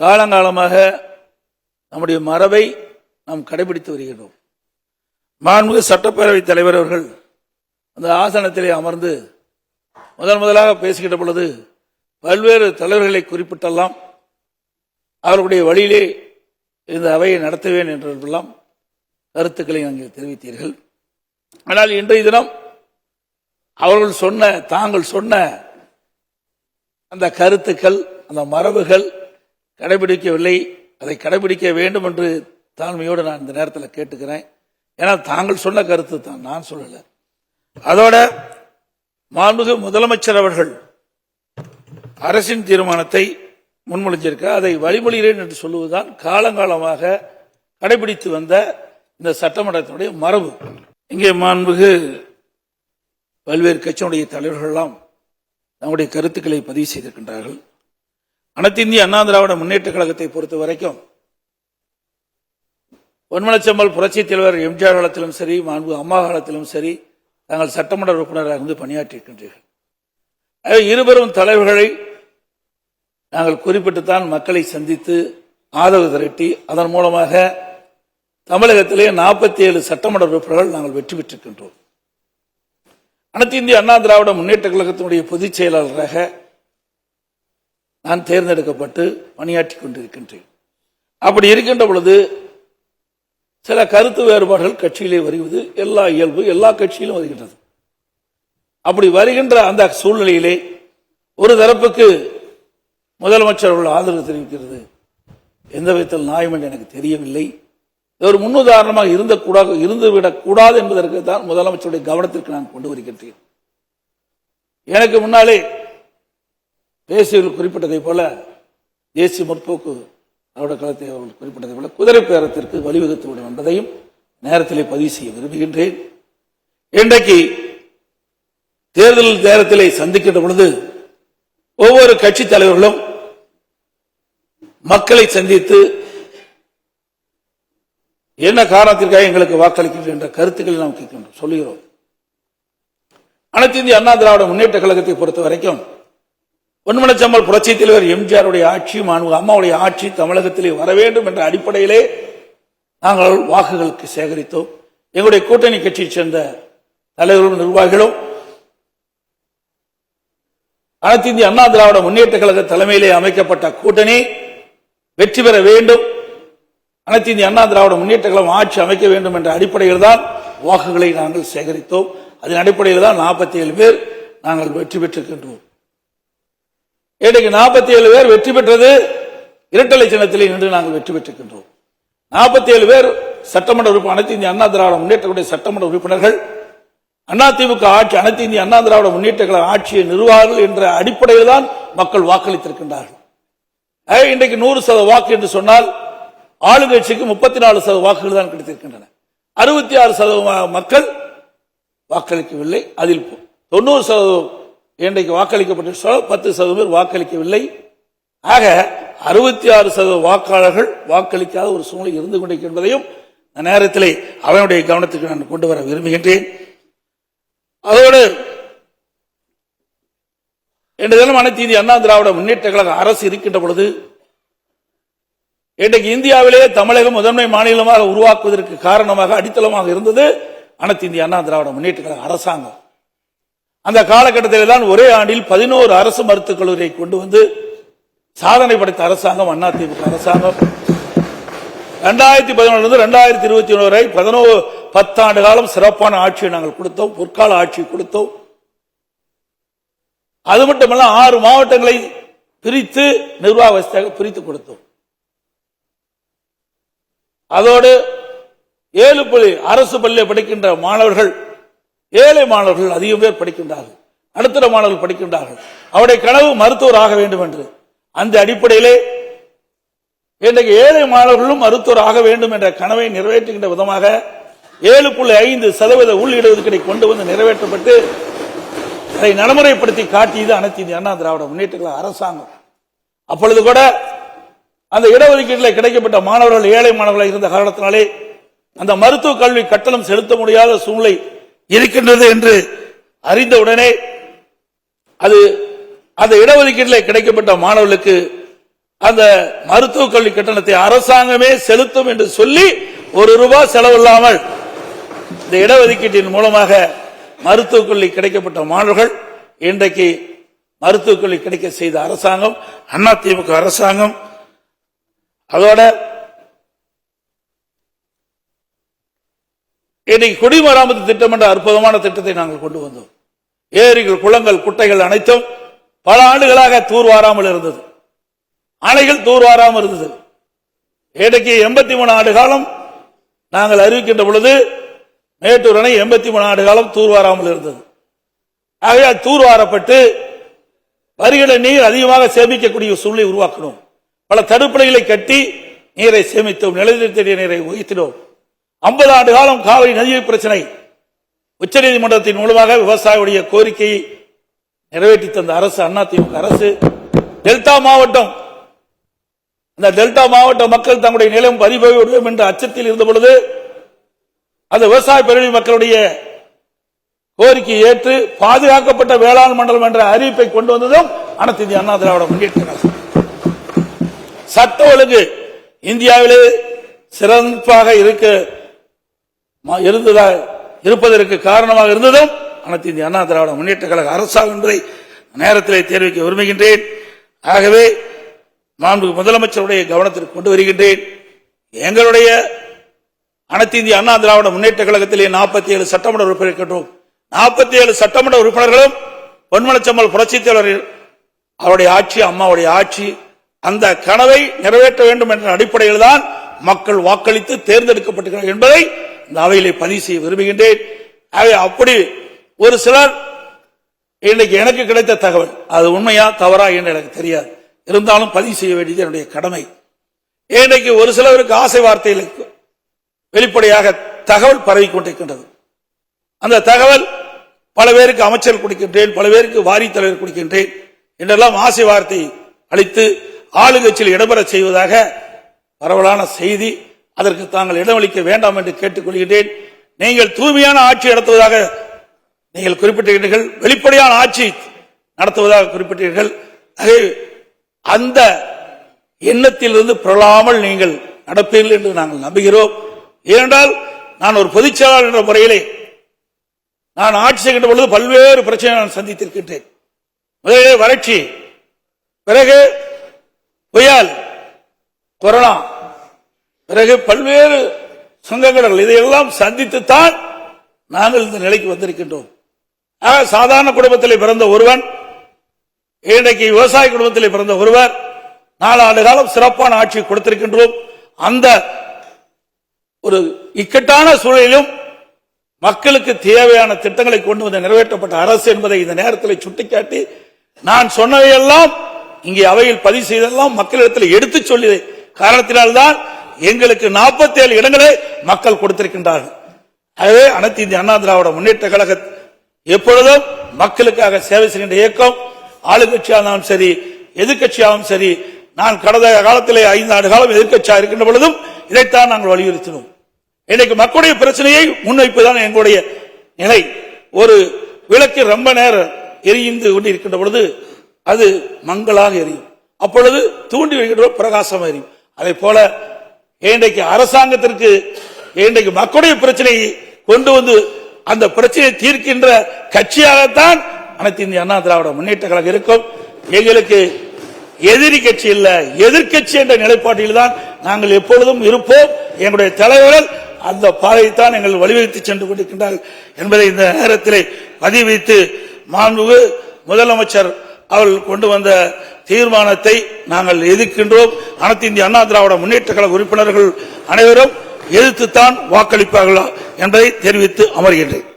காலங்காலமாக நம்முடைய மரபை நாம் கடைபிடித்து வருகிறோம். மாண்புமிகு சட்டப்பேரவைத் தலைவர் அவர்கள் அந்த ஆசனத்திலே அமர்ந்து முதலாக பேசுகின்ற பொழுது பல்வேறு தலைவர்களை குறிப்பிட்டெல்லாம் அவர்களுடைய வழியிலே இந்த அவையை நடத்துவேன் என்றெல்லாம் கருத்துக்களை நீங்கள் தெரிவித்தீர்கள். ஆனால் இன்றைய தினம் தாங்கள் சொன்ன அந்த கருத்துக்கள், அந்த மரபுகள் கடைபிடிக்கவில்லை. அதை கடைபிடிக்க வேண்டும் என்று தாழ்மையோடு நான் இந்த நேரத்தில் கேட்டுக்கிறேன். ஏன்னா தாங்கள் சொன்ன கருத்து தான், நான் சொல்லல. அதோட மாண்புமிகு முதலமைச்சர் அவர்கள் அரசின் தீர்மானத்தை முன்மொழிஞ்சிருக்க அதை வழிமொழிகிறேன் என்று சொல்லுவதுதான் காலங்காலமாக கடைபிடித்து வந்த இந்த சட்டமன்றத்தினுடைய மரபு. இங்கே மாண்புமிகு பல்வேறு கட்சியினுடைய தலைவர்கள் எல்லாம் நம்முடைய கருத்துக்களை பதிவு செய்திருக்கின்றார்கள். அனைத்து இந்திய அண்ணா திராவிட முன்னேற்ற கழகத்தை பொறுத்த வரைக்கும் பொன்மனச்செம்மல் புரட்சித் தலைவர் எம்ஜிஆர் காலத்திலும் சரி, மாண்புமிகு அம்மா காலத்திலும் சரி, தாங்கள் சட்டமன்ற உறுப்பினராக இருந்து பணியாற்றியிருக்கின்றீர்கள். இருவரும் தலைவர்களை நாங்கள் குறிப்பிட்டுத்தான் மக்களை சந்தித்து ஆதரவு திரட்டி அதன் மூலமாக தமிழகத்திலே 47 சட்டமன்ற உறுப்பினர்கள் நாங்கள் வெற்றி பெற்றிருக்கின்றோம். அனைத்து இந்திய அண்ணா திராவிட முன்னேற்ற கழகத்தினுடைய பொதுச் செயலாளராக நான் தேர்ந்தெடுக்கப்பட்டு பணியாற்றி கொண்டிருக்கின்றேன். அப்படி இருக்கின்ற பொழுது சில கருத்து வேறுபாடுகள் கட்சியிலே வருவது இயல்பு, எல்லா கட்சியிலும் வருகின்றது. அப்படி வருகின்ற அந்த சூழ்நிலையிலே ஒரு தரப்புக்கு முதலமைச்சர் அவர்கள் ஆதரவு தெரிவிக்கிறது எந்த விதத்தில் நியாயம் என்று எனக்கு தெரியவில்லை. ஒரு முன்னுதாரணமாக இருந்துவிடக் கூடாது என்பதற்கு தான் முதலமைச்சருடைய கவனத்திற்கு நான் கொண்டு வருகின்றேன். எனக்கு முன்னாலே பேசியவர்கள் குறிப்பிட்டதை போல தேசிய முற்போக்கு அவருடைய களத்தை அவர்கள் குறிப்பிட்டதை போல குதிரை பேரத்திற்கு வழிவகுத்துவிடும் என்பதையும் நேரத்திலே பதிவு செய்ய விரும்புகின்றேன். இன்றைக்கு தேர்தல் நேரத்திலே சந்திக்கின்ற பொழுது ஒவ்வொரு கட்சி தலைவர்களும் மக்களை சந்தித்து என்ன காரணத்திற்காக எங்களுக்கு வாக்களிக்கின்றோம் என்ற கருத்துக்களை நாம் கேட்கின்றோம், சொல்லுகிறோம். அனைத்து இந்திய அண்ணா திராவிட முன்னேற்ற கழகத்தை பொறுத்த வரைக்கும் பொன்மனச்செம்மல் புரட்சித் தலைவர் எம்ஜிஆருடைய ஆட்சி, மாண்புமிகு அம்மாவுடைய ஆட்சி தமிழகத்திலே வர வேண்டும் என்ற அடிப்படையிலே நாங்கள் வாக்குகளுக்கு சேகரித்தோம். எங்களுடைய கூட்டணி கட்சியைச் சேர்ந்த தலைவர்களும் நிர்வாகிகளும் அனைத்து இந்திய அண்ணா திராவிட முன்னேற்ற கழக தலைமையிலே அமைக்கப்பட்ட கூட்டணி வெற்றி பெற வேண்டும், அனைத்து இந்திய அண்ணா திராவிட முன்னேற்ற கழகம் ஆட்சி அமைக்க வேண்டும் என்ற அடிப்படையில் தான் வாக்குகளை நாங்கள் சேகரித்தோம். அதன் அடிப்படையில் தான் 47 பேர் நாங்கள் வெற்றி பெற்றிருக்கின்றோம். இன்றைக்கு 47 பேர் வெற்றி பெற்றது இரட்டலை சின்னத்திலே நின்று நாங்கள் வெற்றி பெற்றிருக்கின்றோம். 47 பேர் சட்டமன்ற உறுப்பினர், அனைத்து இந்திய அண்ணா திராவிட முன்னேற்ற சட்டமன்ற உறுப்பினர்கள் அதிமுக ஆட்சி, அனைத்து இந்திய அண்ணா திராவிட முன்னேற்ற கழக ஆட்சியை நிறுவார்கள் என்ற அடிப்படையில் தான் மக்கள் வாக்களித்திருக்கின்றார்கள். இன்றைக்கு 100% வாக்கு என்று சொன்னால் ஆளுங்கட்சிக்கு 34% வாக்குகள் தான் கிடைத்திருக்கின்றன. 66% மக்கள் வாக்களிக்கவில்லை. அதில் 90% இன்றைக்கு வாக்களிக்கப்பட்ட 10% பேர் வாக்களிக்கவில்லை. ஆக 66% வாக்காளர்கள் வாக்களிக்காத ஒரு சூழ்நிலை இருந்து கொண்டிருக்கின்றதையும் இந்த நேரத்திலே அவனுடைய கவனத்துக்கு நான் கொண்டு வர விரும்புகின்றேன். அதோடு இன்று தினம் அனைத்து இந்திய அண்ணா திராவிட முன்னேற்ற கழக அரசு இருக்கின்ற பொழுது இன்றைக்கு இந்தியாவிலேயே தமிழகம் முதன்மை மாநிலமாக உருவாக்குவதற்கு காரணமாக அடித்தளமாக இருந்தது அனைத்து இந்திய அண்ணா திராவிட முன்னேற்ற கழக அரசாங்கம். அந்த காலகட்டத்தில் தான் ஒரே ஆண்டில் 11 அரசு மருத்துவக் கல்லூரியை கொண்டு வந்து சாதனை படைத்த அரசாங்கம் அதிமுக அரசாங்கம். 2011 2021 வரை 10 ஆண்டு காலம் சிறப்பான ஆட்சியை நாங்கள் கொடுத்தோம், பொற்கால ஆட்சி கொடுத்தோம். அது மட்டுமல்ல 6 மாவட்டங்களை பிரித்து நிர்வாக வசதியாக பிரித்து கொடுத்தோம். அதோடு 7 அரசு பள்ளியில் படிக்கின்ற மாணவர்கள், ஏழை மாணவர்கள் அதிகம் பேர் படிக்கின்றார்கள், நடுத்தர மாணவர்கள் படிக்கின்றார்கள். அவருடைய கனவு மருத்துவர் ஆக வேண்டும் என்று அந்த அடிப்படையிலே இன்றைக்கு ஏழை மாணவர்களும் மருத்துவர் ஆக வேண்டும் என்ற கனவை நிறைவேற்றுகின்ற விதமாக 7.5% உள்ளிடுவதற்கை கொண்டு வந்து நிறைவேற்றப்பட்டு அதை நடைமுறைப்படுத்தி காட்டியது அனைத்து இந்திய அண்ணா திராவிட முன்னேற்ற கழக அரசாங்கம். அப்பொழுது கூட அந்த இடஒதுக்கீட்டில் கிடைக்கப்பட்ட மாணவர்கள் ஏழை மாணவர்கள் இருந்த காரணத்தினாலே அந்த மருத்துவ கல்வி கட்டணம் செலுத்த முடியாத சூழ்நிலை இருக்கின்றது என்று அறிந்தவுடனே அது அந்த இடஒதுக்கீட்டில் கிடைக்கப்பட்ட மாணவர்களுக்கு அந்த மருத்துவக் கல்வி கட்டணத்தை அரசாங்கமே செலுத்தும் என்று சொல்லி ₹1 செலவில்லாமல் இந்த இடஒதுக்கீட்டின் மூலமாக மருத்துவக் கல்வி கிடைக்கப்பட்ட மாணவர்கள் இன்றைக்கு மருத்துவக் கல்வி கிடைக்க செய்த அரசாங்கம் அதிமுக அரசாங்கம். அதோட இன்னைக்கு குடிமராமத்து திட்டம் என்ற அற்புதமான திட்டத்தை நாங்கள் கொண்டு வந்தோம். ஏரிகள், குளங்கள், குட்டைகள் அனைத்தும் பல ஆண்டுகளாக தூர்வாராமல் இருந்தது. அணைகள் தூர்வாராமல் இருந்தது. இன்றைக்கு 83 ஆண்டு காலம் நாங்கள் அறிவிக்கின்ற பொழுது மேட்டூர் அணை 83 ஆண்டு காலம் தூர்வாராமல் இருந்தது. ஆகவே தூர்வாரப்பட்டு வருகிற நீர் அதிகமாக சேமிக்கக்கூடிய சூழ்நிலை உருவாக்கணும். பல தடுப்பணைகளை கட்டி நீரை சேமித்தோம், நிலத்தடி நீரை உயர்த்தினோம். 50 ஆண்டு காலம் காவிரி நதிநீர் பிரச்சனை உச்சநீதிமன்றத்தின் மூலமாக விவசாயிகளுடைய கோரிக்கையை நிறைவேற்றி தந்த அரசு அதிமுக அரசு. டெல்டா மாவட்டம், அந்த டெல்டா மாவட்ட மக்கள் தங்களுடைய நிலம் பறிபோய்விடும் என்ற அச்சத்தில் இருந்த பொழுது அந்த விவசாய பிரிவு மக்களுடைய கோரிக்கை ஏற்று பாதுகாக்கப்பட்ட வேளாண் மண்டலம் என்ற அறிவிப்பை கொண்டு வந்ததும் அனைத்து இந்திய அண்ணா திராவிட முன்னேற்ற கழகம். சட்ட ஒழுங்கு இந்தியாவிலே சிறப்பாக இருப்பதற்கு காரணமாக இருந்ததும் அனைத்து இந்திய அண்ணா திராவிட முன்னேற்ற கழக அரசாங்கம் என்பதை நேரத்தில் தெரிவிக்க விரும்புகின்றேன். ஆகவே மாண்புமிகு முதலமைச்சருடைய கவனத்திற்கு கொண்டு வருகின்றேன். எங்களுடைய அனைத்து இந்திய அண்ணா திராவிட முன்னேற்ற கழகத்திலே 47 சட்டமன்ற உறுப்பினர் இருக்கின்றோம். 47 சட்டமன்ற உறுப்பினர்களும் பொன்மனச்செம்மல் புரட்சித் தலைவர் அவருடைய ஆட்சி, அம்மாவுடைய ஆட்சி, அந்த கனவை நிறைவேற்ற வேண்டும் என்ற அடிப்படையில் தான் மக்கள் வாக்களித்து தேர்ந்தெடுக்கப்பட்டிருக்கிறார் என்பதை இந்த அவையிலே பதிவு செய்ய விரும்புகின்றேன். அப்படி ஒரு சிலர் இன்னைக்கு எனக்கு கிடைத்த தகவல் அது உண்மையா தவறா என்று எனக்கு தெரியாது, இருந்தாலும் பதிவு செய்ய வேண்டியது என்னுடைய கடமை. இன்றைக்கு ஒரு சிலருக்கு ஆசை வார்த்தைகளுக்கு வெளிப்படையாக தகவல் பரவி கொண்டிருக்கின்றது. அந்த தகவல் பல பேருக்கு அமைச்சர் கொடுக்கின்றேன், பல பேருக்கு வாரி தலைவர் கொடுக்கின்றேன் என்றெல்லாம் ஆசை வார்த்தை அளித்து ஆளுங்கட்சியில் இடம்பெற செய்வதாக பரவலான செய்தி. அதற்கு தாங்கள் இடமளிக்க வேண்டாம் என்று கேட்டுக்கொள்கிறேன். நீங்கள் தூய்மையான ஆட்சி நடத்துவதாக நீங்கள் குறிப்பிட்டீர்கள், வெளிப்படையான ஆட்சி நடத்துவதாக குறிப்பிட்டீர்கள். அந்த எண்ணத்திலிருந்து புரளாமல் நீங்கள் நடப்பீர்கள் என்று நாங்கள் நம்புகிறோம். ஏனென்றால் நான் ஒரு பொதுச் செயலாளர் என்ற முறையிலே நான் ஆட்சி செய்கின்ற பொழுது பல்வேறு பிரச்சனைகளை நான் சந்தித்திருக்கின்றேன். முதலிலே வறட்சி, பிறகு புயல், கொரோனா, பிறகு பல்வேறு சங்கடங்கள், இதையெல்லாம் சந்தித்துத்தான் நாங்கள் இந்த நிலைக்கு வந்திருக்கின்றோம். சாதாரண குடும்பத்திலே பிறந்த ஒருவன் இன்றைக்கு விவசாய குடும்பத்திலே பிறந்த ஒருவர் 4 ஆண்டு காலம் சிறப்பான ஆட்சி கொடுத்திருக்கின்றோம். அந்த ஒரு இக்கட்டான சூழலிலும் மக்களுக்கு தேவையான திட்டங்களை கொண்டு வந்து நிறைவேற்றப்பட்ட அரசு என்பதை இந்த நேரத்தில் சுட்டிக்காட்டி நான் சொன்னவையெல்லாம் இங்கே அவையில் பதிவு செய்தெல்லாம் மக்களிடத்தில் எடுத்து சொல்லிய காரணத்தினால்தான் எங்களுக்கு 47 இடங்களை மக்கள் கொடுத்திருக்கின்றார்கள். ஆகவே அனைத்து இந்திய அண்ணா திராவிட முன்னேற்ற கழக எப்பொழுதும் மக்களுக்காக சேவை செய்கின்ற இயக்கம். ஆளுங்கட்சியாலும் சரி எதிர்கட்சியாகவும் சரி, நான் கடந்த காலத்திலே 5 ஆண்டு காலம் எதிர்கட்சியாக இருக்கின்ற பொழுதும் இதைத்தான் நாங்கள் வலியுறுத்தினோம். இன்னைக்கு மக்களுடைய பிரச்சனையை முன்வைப்புதான் எங்களுடைய நிலை. ஒரு விளக்கு ரொம்ப நேரம் எரிந்து கொண்டிருக்கின்ற பொழுது அது மங்களாக எரியும், அப்பொழுது தூண்டி வைக்கின்ற பிரகாசம் எரியும். அதே போல இன்றைக்கு அரசாங்கத்திற்கு இன்றைக்கு மக்களுடைய பிரச்சனையை கொண்டு வந்து அந்த பிரச்சனையை தீர்க்கின்ற கட்சியாகத்தான் அனைத்து இந்திய அண்ணா திராவிட முன்னேற்ற கழகம் இருக்கும். எங்களுக்கு எதிரி கட்சி இல்ல, எதிர்கட்சி என்ற நிலைப்பாட்டில் தான் நாங்கள் எப்பொழுதும் இருப்போம். எங்களுடைய தலைவர்கள் அந்த பாதையைத்தான் எங்கள் வழிவகுத்து சென்று கொண்டிருக்கின்றார்கள் என்பதை இந்த நேரத்தில் பதிவு வைத்து மாண்புமிகு முதலமைச்சர் அவர்கள் கொண்டு வந்த தீர்மானத்தை நாங்கள் எதிர்க்கின்றோம். அனைத்து இந்திய அண்ணா திராவிட முன்னேற்ற கழக உறுப்பினர்கள் அனைவரும் எதிர்த்துத்தான் வாக்களிப்பார்களா என்பதை தெரிவித்து அமர்கின்றேன்.